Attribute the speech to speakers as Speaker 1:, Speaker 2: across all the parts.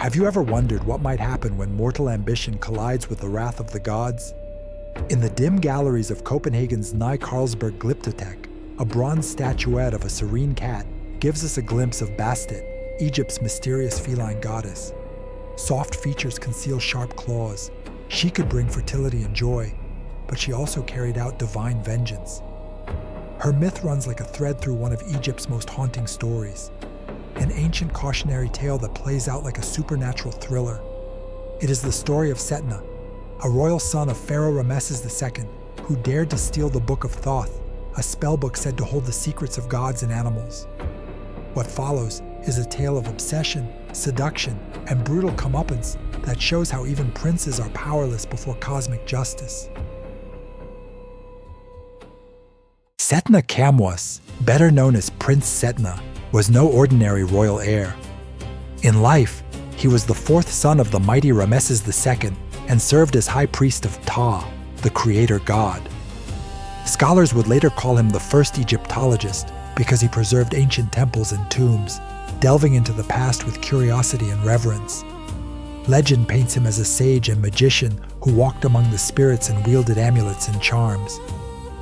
Speaker 1: Have you ever wondered what might happen when mortal ambition collides with the wrath of the gods? In the dim galleries of Copenhagen's Nye Carlsberg Glyptotek, a bronze statuette of a serene cat gives us a glimpse of Bastet, Egypt's mysterious feline goddess. Soft features conceal sharp claws. She could bring fertility and joy, but she also carried out divine vengeance. Her myth runs like a thread through one of Egypt's most haunting stories, an ancient cautionary tale that plays out like a supernatural thriller. It is the story of Setna, a royal son of Pharaoh Ramesses II, who dared to steal the Book of Thoth, a spellbook said to hold the secrets of gods and animals. What follows is a tale of obsession, seduction, and brutal comeuppance that shows how even princes are powerless before cosmic justice. Setna Kamwas, better known as Prince Setna, was no ordinary royal heir. In life, he was the fourth son of the mighty Ramesses II and served as high priest of Ptah, the creator god. Scholars would later call him the first Egyptologist because he preserved ancient temples and tombs, delving into the past with curiosity and reverence. Legend paints him as a sage and magician who walked among the spirits and wielded amulets and charms.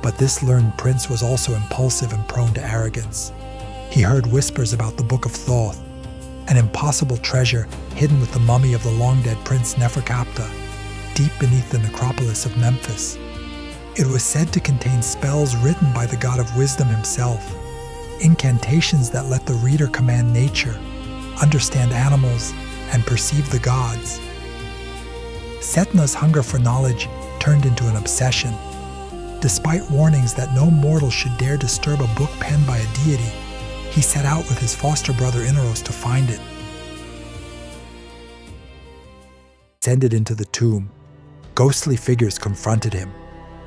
Speaker 1: But this learned prince was also impulsive and prone to arrogance. He heard whispers about the Book of Thoth, an impossible treasure hidden with the mummy of the long-dead Prince Neferkaptah, deep beneath the necropolis of Memphis. It was said to contain spells written by the god of wisdom himself, incantations that let the reader command nature, understand animals, and perceive the gods. Setna's hunger for knowledge turned into an obsession. Despite warnings that no mortal should dare disturb a book penned by a deity, he set out with his foster brother Inaros to find it. Descended into the tomb, ghostly figures confronted him,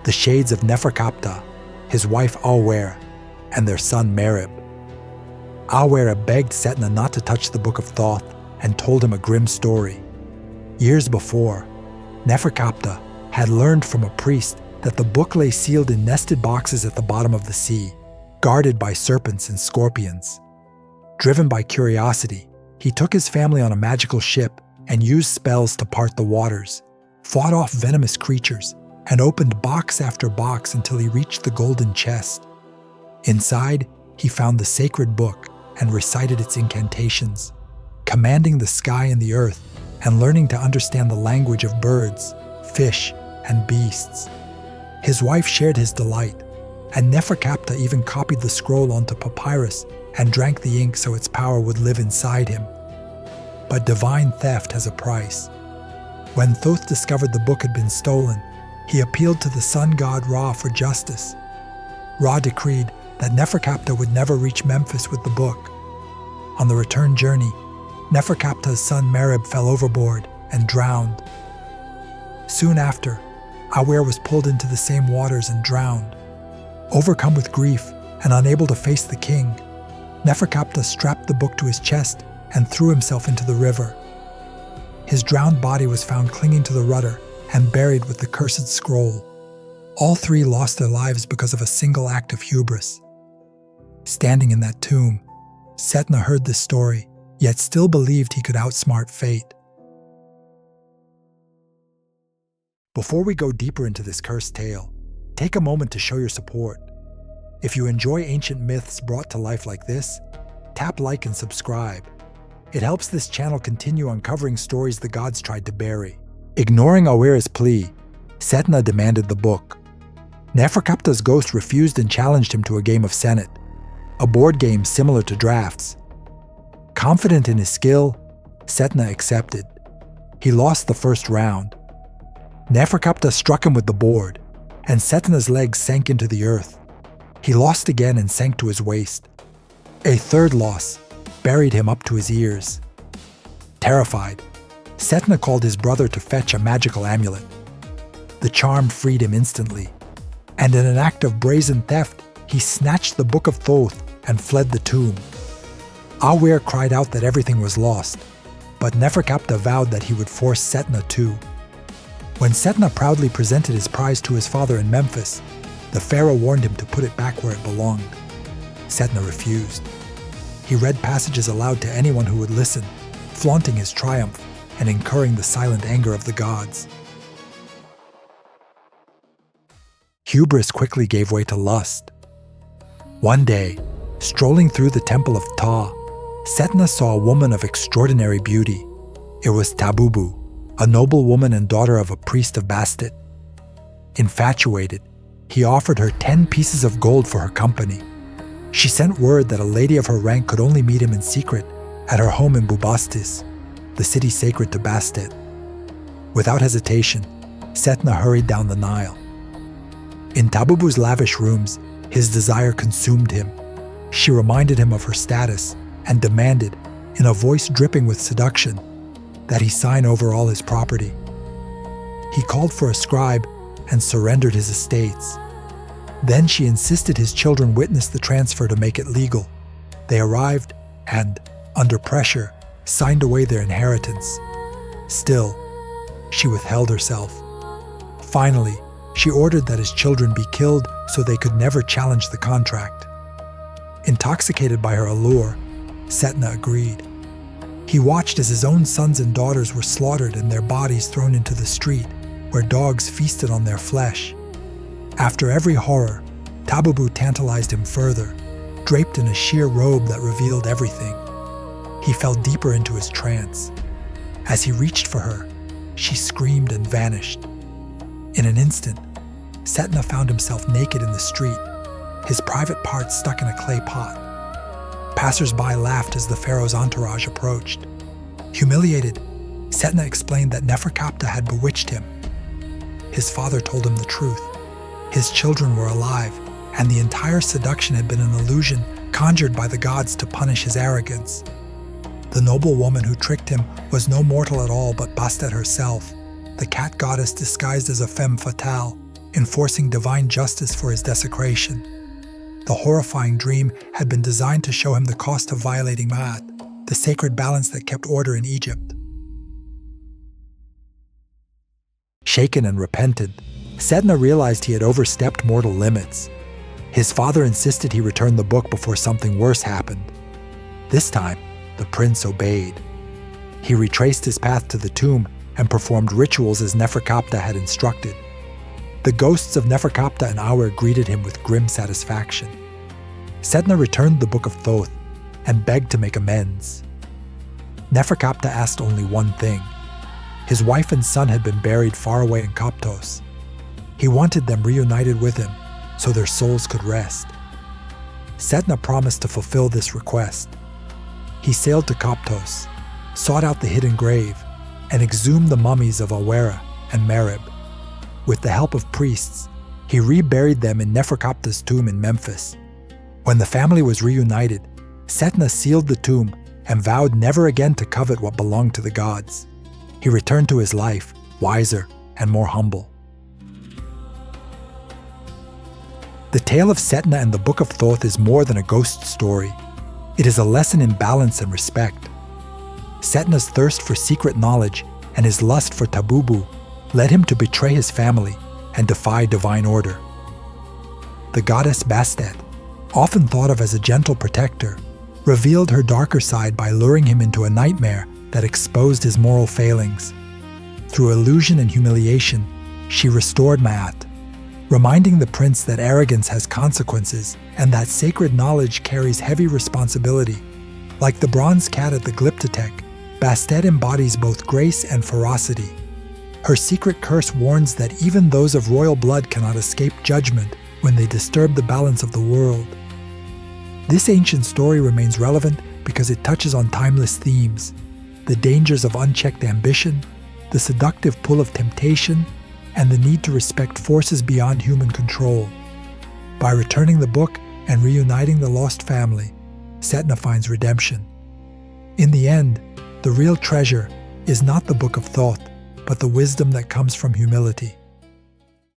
Speaker 1: the shades of Neferkaptah, his wife Aware, and their son Merib. Aware begged Setna not to touch the Book of Thoth and told him a grim story. Years before, Neferkaptah had learned from a priest that the book lay sealed in nested boxes at the bottom of the sea, guarded by serpents and scorpions. Driven by curiosity, he took his family on a magical ship and used spells to part the waters, fought off venomous creatures, and opened box after box until he reached the golden chest. Inside, he found the sacred book and recited its incantations, commanding the sky and the earth and learning to understand the language of birds, fish, and beasts. His wife shared his delight, and Neferkaptah even copied the scroll onto papyrus and drank the ink so its power would live inside him. But divine theft has a price. When Thoth discovered the book had been stolen, he appealed to the sun god Ra for justice. Ra decreed that Neferkaptah would never reach Memphis with the book. On the return journey, Neferkaptah's son Merib fell overboard and drowned. Soon after, Aware was pulled into the same waters and drowned. Overcome with grief and unable to face the king, Neferkaptah strapped the book to his chest and threw himself into the river. His drowned body was found clinging to the rudder and buried with the cursed scroll. All three lost their lives because of a single act of hubris. Standing in that tomb, Setna heard this story, yet still believed he could outsmart fate. Before we go deeper into this cursed tale, take a moment to show your support. If you enjoy ancient myths brought to life like this, tap like and subscribe. It helps this channel continue uncovering stories the gods tried to bury. Ignoring Aware's plea, Setna demanded the book. Neferkaptah's ghost refused and challenged him to a game of Senate, a board game similar to drafts. Confident in his skill, Setna accepted. He lost the first round. Neferkaptah struck him with the board, and Setna's legs sank into the earth. He lost again and sank to his waist. A third loss buried him up to his ears. Terrified, Setna called his brother to fetch a magical amulet. The charm freed him instantly, and in an act of brazen theft, he snatched the Book of Thoth and fled the tomb. Aware cried out that everything was lost, but Neferkaptah vowed that he would force Setna too. When Setna proudly presented his prize to his father in Memphis, the pharaoh warned him to put it back where it belonged. Setna refused. He read passages aloud to anyone who would listen, flaunting his triumph and incurring the silent anger of the gods. Hubris quickly gave way to lust. One day, strolling through the temple of Thoth, Setna saw a woman of extraordinary beauty. It was Tabubu, a noblewoman and daughter of a priest of Bastet. Infatuated, he offered her 10 pieces of gold for her company. She sent word that a lady of her rank could only meet him in secret at her home in Bubastis, the city sacred to Bastet. Without hesitation, Setna hurried down the Nile. In Tabubu's lavish rooms, his desire consumed him. She reminded him of her status and demanded, in a voice dripping with seduction, that he sign over all his property. He called for a scribe and surrendered his estates. Then she insisted his children witness the transfer to make it legal. They arrived and, under pressure, signed away their inheritance. Still, she withheld herself. Finally, she ordered that his children be killed so they could never challenge the contract. Intoxicated by her allure, Setna agreed. He watched as his own sons and daughters were slaughtered and their bodies thrown into the street, where dogs feasted on their flesh. After every horror, Tabubu tantalized him further, draped in a sheer robe that revealed everything. He fell deeper into his trance. As he reached for her, she screamed and vanished. In an instant, Setna found himself naked in the street, his private parts stuck in a clay pot. Passers-by laughed as the pharaoh's entourage approached. Humiliated, Setna explained that Neferkaptah had bewitched him. His father told him the truth. His children were alive, and the entire seduction had been an illusion conjured by the gods to punish his arrogance. The noblewoman who tricked him was no mortal at all but Bastet herself, the cat goddess disguised as a femme fatale, enforcing divine justice for his desecration. The horrifying dream had been designed to show him the cost of violating Ma'at, the sacred balance that kept order in Egypt. Shaken and repentant, Setna realized he had overstepped mortal limits. His father insisted he return the book before something worse happened. This time, the prince obeyed. He retraced his path to the tomb and performed rituals as Neferkaptah had instructed. The ghosts of Neferkaptah and Awer greeted him with grim satisfaction. Setna returned the Book of Thoth and begged to make amends. Neferkaptah asked only one thing. His wife and son had been buried far away in Koptos. He wanted them reunited with him so their souls could rest. Setna promised to fulfill this request. He sailed to Koptos, sought out the hidden grave, and exhumed the mummies of Awera and Merib. With the help of priests, he reburied them in Neferkaptah's tomb in Memphis. When the family was reunited, Setna sealed the tomb and vowed never again to covet what belonged to the gods. He returned to his life, wiser and more humble. The tale of Setna and the Book of Thoth is more than a ghost story. It is a lesson in balance and respect. Setna's thirst for secret knowledge and his lust for Tabubu led him to betray his family and defy divine order. The goddess Bastet, often thought of as a gentle protector, revealed her darker side by luring him into a nightmare that exposed his moral failings. Through illusion and humiliation, she restored Ma'at, reminding the prince that arrogance has consequences and that sacred knowledge carries heavy responsibility. Like the bronze cat at the Glyptotek, Bastet embodies both grace and ferocity. Her secret curse warns that even those of royal blood cannot escape judgment when they disturb the balance of the world. This ancient story remains relevant because it touches on timeless themes: the dangers of unchecked ambition, the seductive pull of temptation, and the need to respect forces beyond human control. By returning the book and reuniting the lost family, Setna finds redemption. In the end, the real treasure is not the Book of Thoth, but the wisdom that comes from humility.